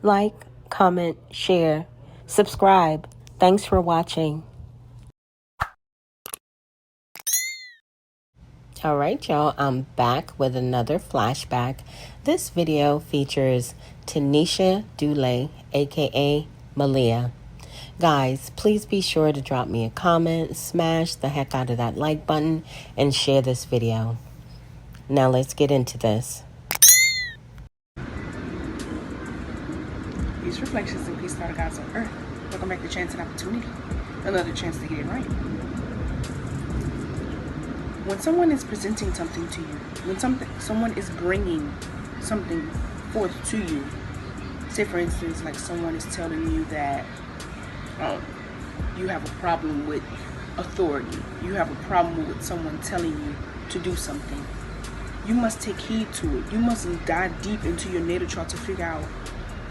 like, comment, share, subscribe. Thanks for watching. All right, y'all, I'm back with another flashback. This video features Tanisha Dule, aka Malia. Guys, please be sure to drop me a comment, smash the heck out of that like button, and share this video. Now let's get into this. These reflections and peace, thought of God's on earth. Welcome back to Chance and Opportunity. Another chance to get it right. When someone is presenting something to you, when someone is bringing something forth to you, say for instance, like someone is telling you that you have a problem with authority, you have a problem with someone telling you to do something, you must take heed to it. You must dive deep into your natal chart to figure out,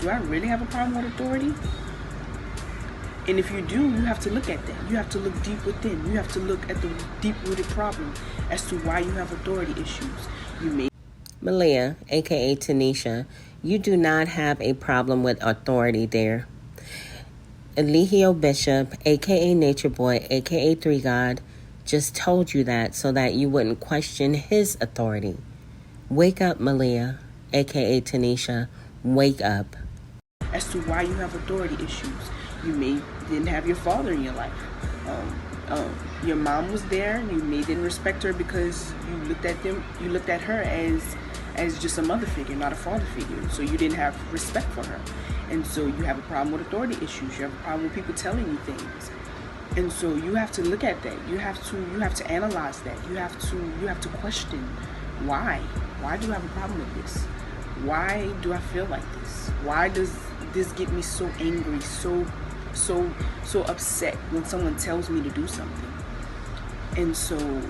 do I really have a problem with authority? And if you do, you have to look at that. You have to look deep within. You have to look at the deep-rooted problem as to why you have authority issues. Malia, aka Tanisha, you do not have a problem with authority there. Eligio Bishop, aka Nature Boy, aka Three God, just told you that so that you wouldn't question his authority. Wake up, Malia, aka Tanisha. Wake up. As to why you have authority issues. You didn't have your father in your life. Your mom was there. You didn't respect her because you looked at her as just a mother figure, not a father figure. So you didn't have respect for her. And so you have a problem with authority issues. You have a problem with people telling you things. And so you have to look at that. You have to analyze that. You have to question why. Why do I have a problem with this? Why do I feel like this? Why does this get me so angry, so upset when someone tells me to do something? And so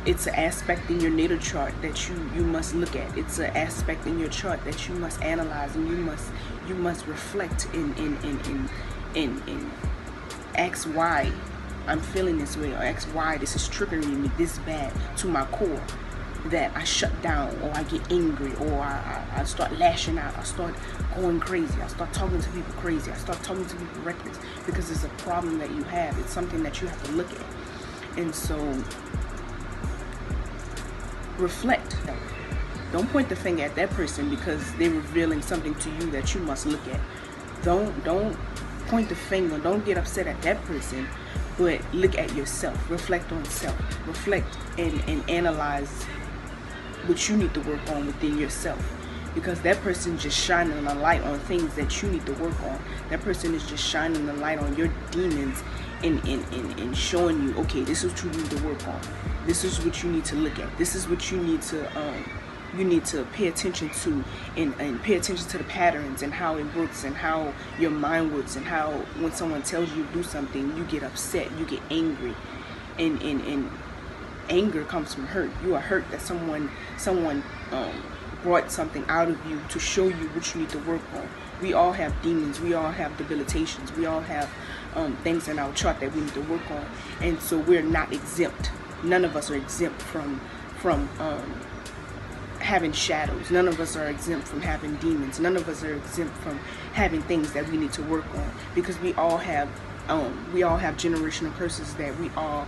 it's an aspect in your natal chart that you must look at. It's an aspect in your chart that you must analyze, and you must reflect and ask why I'm feeling this way, or ask why this is triggering me this bad to my core, that I shut down, or I get angry, or I start lashing out, I start going crazy, I start talking to people crazy, I start talking to people reckless, because it's a problem that you have. It's something that you have to look at. And so reflect. Don't point the finger at that person because they're revealing something to you that you must look at. Don't point the finger, don't get upset at that person, but look at yourself. Reflect on self. Reflect and analyze what you need to work on within yourself, because that person just shining a light on things that you need to work on. That person is just shining a light on your demons and showing you, okay, this is what you need to work on. This is what you need to look at. This is what you need to pay attention to, and pay attention to the patterns and how it works and how your mind works, and how when someone tells you to do something, you get upset, you get angry, and anger comes from hurt. You are hurt that someone brought something out of you to show you what you need to work on. We all have demons. We all have debilitations. We all have things in our chart that we need to work on. And so we're not exempt. None of us are exempt from having shadows. None of us are exempt from having demons. None of us are exempt from having things that we need to work on, because we all have generational curses that we all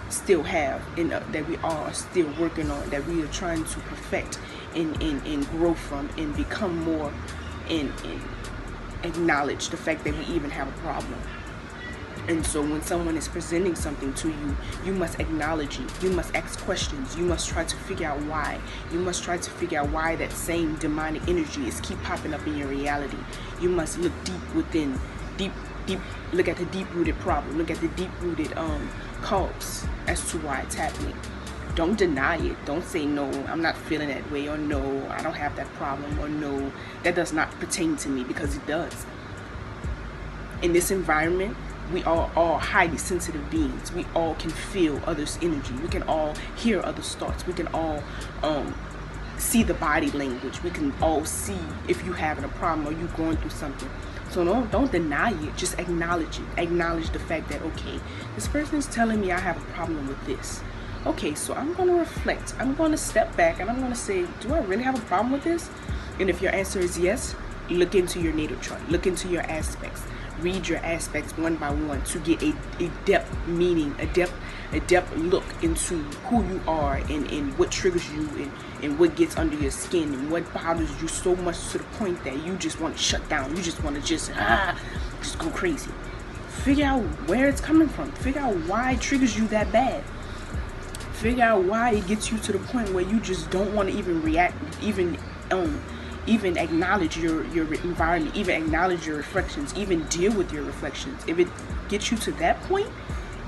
still have, and that we all are still working on, that we are trying to perfect and grow from, and become more, and acknowledge the fact that we even have a problem. And so when someone is presenting something to you, you must acknowledge it. You must ask questions. You must try to figure out why. You must try to figure out why that same demonic energy is keep popping up in your reality. You must look deep within, look at the deep-rooted problem. Look at the deep-rooted cause as to why it's happening. Don't deny it. Don't say, no, I'm not feeling that way, or no, I don't have that problem, or no, that does not pertain to me, because it does. In this environment, we are all highly sensitive beings. We all can feel others' energy. We can all hear others' thoughts. We can all see the body language. We can all see if you're having a problem or you're going through something. So don't deny it. Just acknowledge it. Acknowledge the fact that, okay, this person is telling me I have a problem with this. Okay, so I'm going to reflect. I'm going to step back and I'm going to say, do I really have a problem with this? And if your answer is yes, look into your natal chart, look into your aspects, read your aspects one by one to get a depth meaning, a depth look into who you are, and what triggers you, and what gets under your skin, and what bothers you so much to the point that you just want to shut down. You just want to just go crazy. Figure out where it's coming from. Figure out why it triggers you that bad. Figure out why it gets you to the point where you just don't want to even react, even acknowledge your environment, even acknowledge your reflections, even deal with your reflections. If it gets you to that point,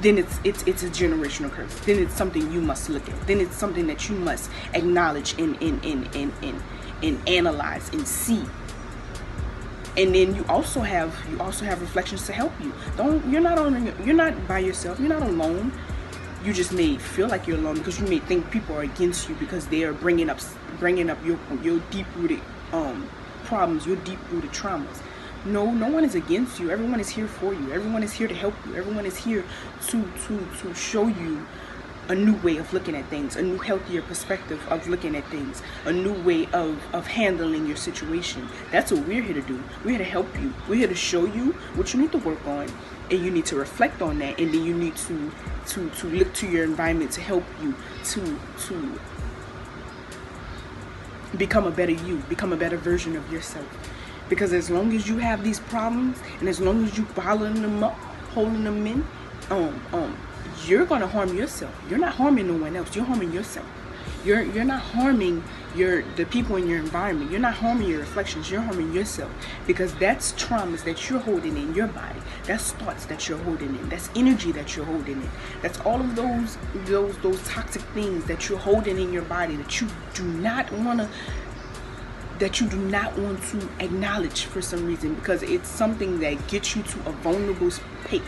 then it's a generational curse. Then it's something you must look at. Then it's something that you must acknowledge and analyze and see. And then you also have reflections to help you. You're not by yourself. You're not alone. You just may feel like you're alone because you may think people are against you because they are bringing up your deep-rooted problems, your deep-rooted traumas. No one is against you. Everyone is here for you. Everyone is here to help you. Everyone is here to show you a new way of looking at things, a new healthier perspective of looking at things, a new way of handling your situation. That's what we're here to do. We're here to help you. We're here to show you what you need to work on, and you need to reflect on that, and then you need to look to your environment to help you to become a better you, become a better version of yourself. Because as long as you have these problems, and as long as you bottling them up, holding them in, you're gonna harm yourself. You're not harming no one else. You're harming yourself. You're not harming the people in your environment. You're not harming your reflections. You're harming yourself, because that's traumas that you're holding in your body. That's thoughts that you're holding in. That's energy that you're holding in. That's all of those toxic things that you're holding in your body that you do not want to acknowledge for some reason, because it's something that gets you to a vulnerable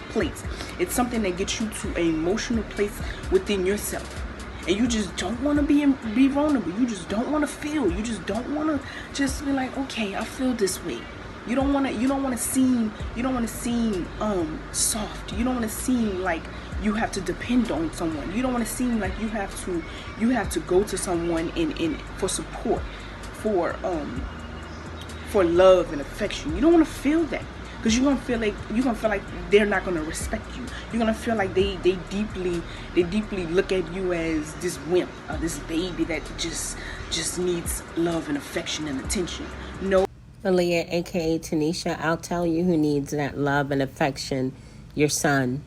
place. It's something that gets you to an emotional place within yourself. And you just don't want to be vulnerable. You just don't want to feel. You just don't want to just be like, okay, I feel this way. You don't want to seem soft. You don't want to seem like you have to depend on someone. You don't want to seem like you have to go to someone in for support, for love and affection. You don't want to feel that, because you're gonna feel like they're not gonna respect you. You're gonna feel like they deeply look at you as this wimp, or this baby that just needs love and affection and attention. No. Aaliyah, aka Tanisha, I'll tell you who needs that love and affection. Your son.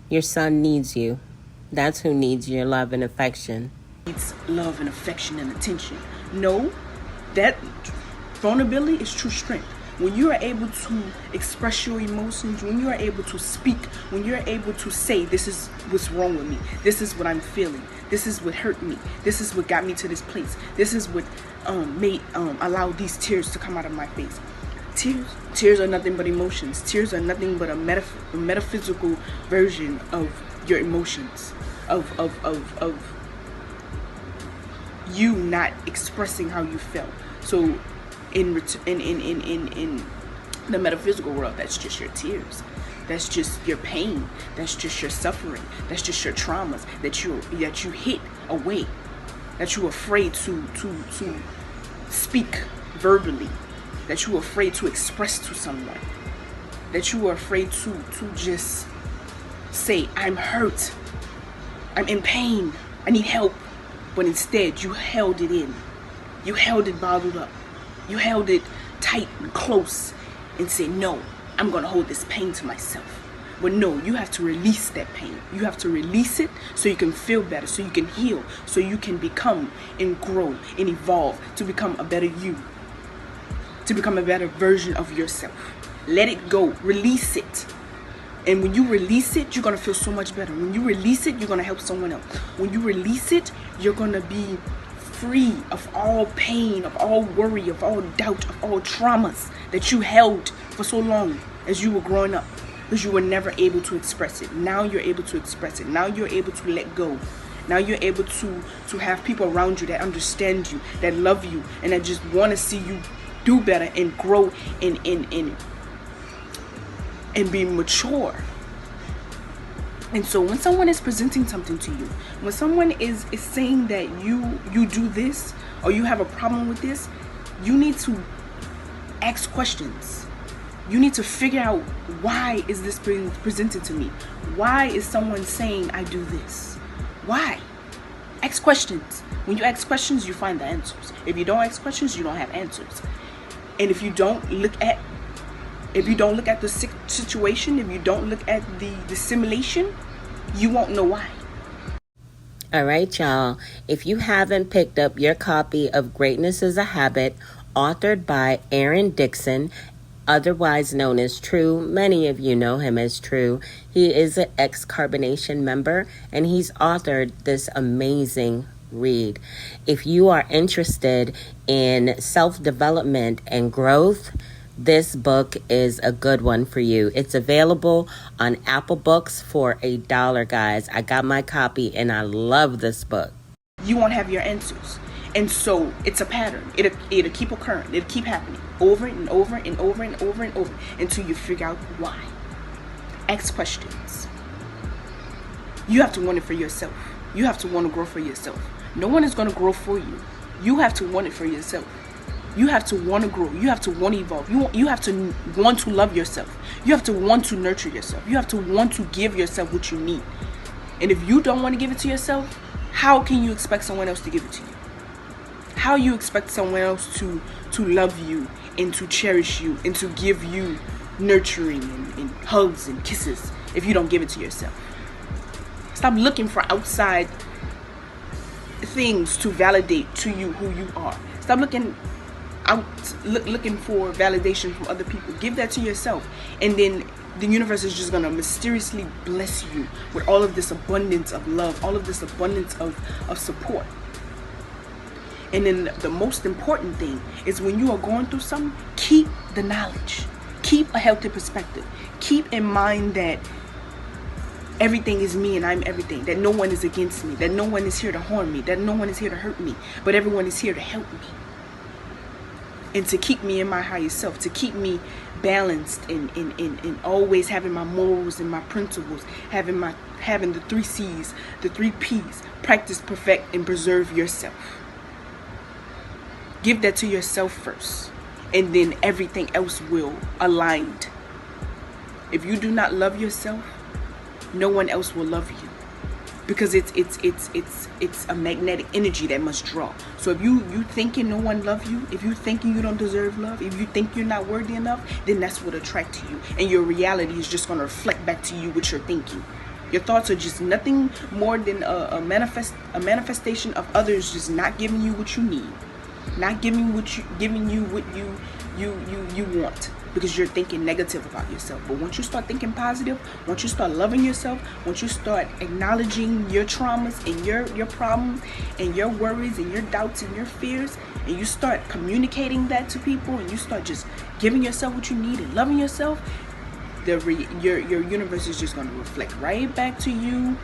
Your son needs you. That's who needs your love and affection. Needs love and affection and attention. No, that vulnerability is true strength. When you are able to express your emotions, when you are able to speak, when you're able to say, this is what's wrong with me, this is what I'm feeling, this is what hurt me, this is what got me to this place, this is what made allow these tears to come out of my face. Tears are nothing but emotions. Tears are nothing but a metaphysical version of your emotions, of you not expressing how you felt. So in the metaphysical world, that's just your tears. That's just your pain. That's just your suffering. That's just your traumas that you hid away, that you're afraid to speak verbally, that you're afraid to express to someone, that you are afraid to just say, I'm hurt, I'm in pain, I need help. But instead, you held it in. You held it bottled up. You held it tight and close and said, no, I'm going to hold this pain to myself. But no, you have to release that pain. You have to release it so you can feel better, so you can heal, so you can become and grow and evolve to become a better you, to become a better version of yourself. Let it go. Release it. And when you release it, you're going to feel so much better. When you release it, you're going to help someone else. When you release it, you're going to be free of all pain, of all worry, of all doubt, of all traumas that you held for so long as you were growing up, because you were never able to express it. Now you're able to express it. Now you're able to let go. Now you're able to have people around you that understand you, that love you, and that just want to see you do better and grow and be mature. And so when someone is presenting something to you, when someone is saying that you do this, or you have a problem with this, you need to ask questions. You need to figure out, why is this being presented to me? Why is someone saying I do this? Why? Ask questions. When you ask questions, you find the answers. If you don't ask questions, you don't have answers. And if you don't look at the situation, if you don't look at the simulation, you won't know why. All right, y'all. If you haven't picked up your copy of Greatness is a Habit, authored by Aaron Dixon, otherwise known as True. Many of you know him as True. He is an ex-Carbonation member, and he's authored this amazing read. If you are interested in self-development and growth, this book is a good one for you. It's available on Apple Books for $1, guys. I got my copy, and I love this book. You won't have your answers. And so it's a pattern. It'll keep occurring. It'll keep happening over and over and over and over and over until you figure out why. Ask questions. You have to want it for yourself. You have to want to grow for yourself. No one is going to grow for you. You have to want it for yourself. You have to want to grow. You have to want to evolve. You have to want to love yourself. You have to want to nurture yourself. You have to want to give yourself what you need. And if you don't want to give it to yourself, how can you expect someone else to give it to you? How you expect someone else to love you and to cherish you and to give you nurturing and hugs and kisses if you don't give it to yourself? Stop looking for outside things to validate to you who you are. Stop looking for validation from other people. Give that to yourself, and then the universe is just gonna mysteriously bless you with all of this abundance of love, all of this abundance of support. And then the most important thing is, when you are going through something, keep the knowledge. Keep a healthy perspective. Keep in mind that everything is me and I'm everything. That no one is against me. That no one is here to harm me. That no one is here to hurt me. But everyone is here to help me. And to keep me in my higher self. To keep me balanced and always having my morals and my principles. Having the 3 C's, the 3 P's. Practice, perfect, and preserve yourself. Give that to yourself first, and then everything else will align. If you do not love yourself, no one else will love you, because it's a magnetic energy that must draw. So if you thinking no one love you, if you thinking you don't deserve love, if you think you're not worthy enough, then that's what attract to you, and your reality is just going to reflect back to you what you're thinking. Your thoughts are just nothing more than a manifestation of others just not giving you what you need. Not giving you what you want, because you're thinking negative about yourself. But once you start thinking positive, once you start loving yourself, once you start acknowledging your traumas and your problems and your worries and your doubts and your fears, and you start communicating that to people, and you start just giving yourself what you need and loving yourself, your universe is just going to reflect right back to you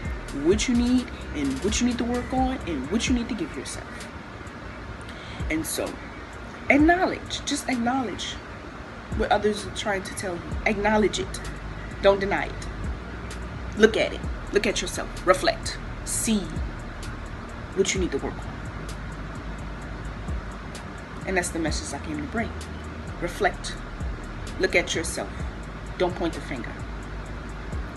what you need and what you need to work on and what you need to give yourself. And so, just acknowledge what others are trying to tell you. Acknowledge it. Don't deny it. Look at it. Look at yourself. Reflect. See what you need to work on. And that's the message I came to bring. Reflect. Look at yourself. Don't point the finger,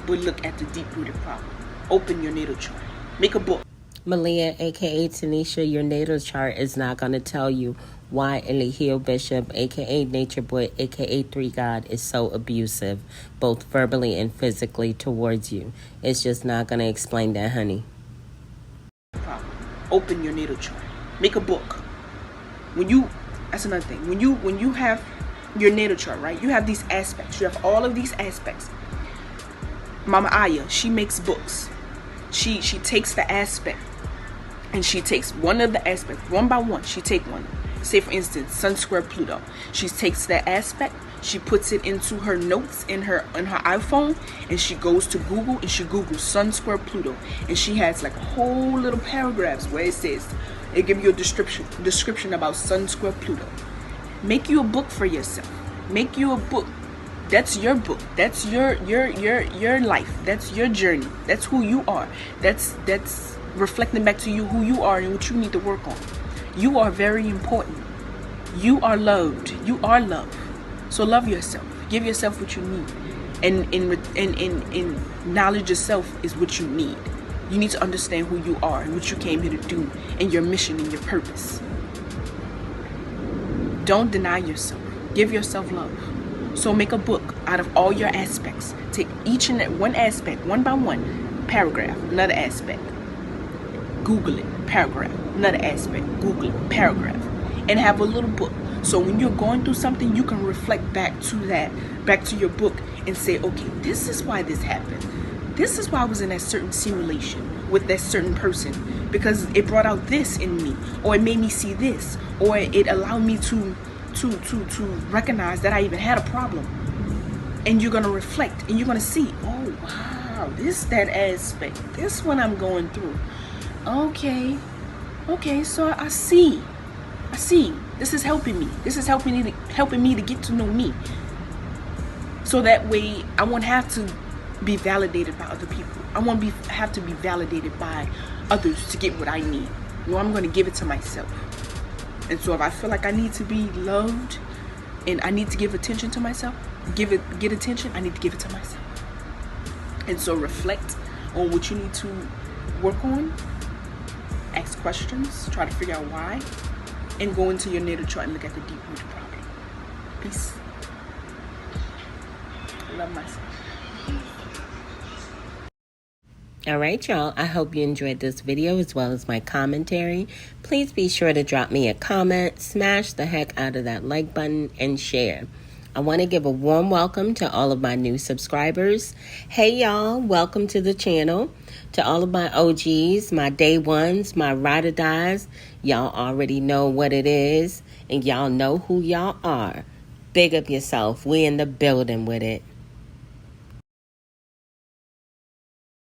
but look at the deep-rooted problem. Open your natal chart. Make a book. Malia, aka Tanisha, your natal chart is not going to tell you why Eligio Bishop, aka Nature Boy, aka 3 God, is so abusive, both verbally and physically towards you. It's just not going to explain that, honey. Open your natal chart. Make a book. That's another thing. When you have your natal chart, right? You have these aspects. You have all of these aspects. Mama Aya, she makes books. She takes the aspect, and she takes one of the aspects one by one. She take one. Say for instance, Sun Square Pluto. She takes that aspect, she puts it into her notes in her iPhone, and she goes to Google and she Googles Sun Square Pluto, and she has like whole little paragraphs where it says, it gives you a description about Sun Square Pluto. Make you a book for yourself. Make you a book. That's your book. That's your life. That's your journey. That's who you are. That's reflecting back to you who you are and what you need to work on. You are very important. You are loved. You are love. So love yourself. Give yourself what you need. And knowledge yourself is what you need. You need to understand who you are and what you came here to do and your mission and your purpose. Don't deny yourself. Give yourself love. So make a book out of all your aspects. Take each and one aspect, one by one, paragraph, another aspect. Google it, paragraph, another aspect. Google it, paragraph. And have a little book. So when you're going through something, you can reflect back to your book and say, okay, this is why this happened. This is why I was in that certain simulation with that certain person, because it brought out this in me, or it made me see this, or it allowed me to recognize that I even had a problem. And you're going to reflect and you're going to see, oh wow, this, that aspect, this one I'm going through. Okay, so I see. This is helping me. This is helping me to get to know me. So that way I won't have to be validated by other people. I won't have to be validated by others to get what I need. No, I'm going to give it to myself. And so if I feel like I need to be loved and I need to give attention to myself, get attention, I need to give it to myself. And so reflect on what you need to work on, ask questions, try to figure out why, and go into your natal chart and look at the deep root problem. Peace. Love myself. All right, y'all. I hope you enjoyed this video as well as my commentary. Please be sure to drop me a comment, smash the heck out of that like button, and share. I want to give a warm welcome to all of my new subscribers. Hey, y'all. Welcome to the channel. To all of my OGs, my day ones, my ride or dies, y'all already know what it is, and y'all know who y'all are. Big up yourself. We in the building with it.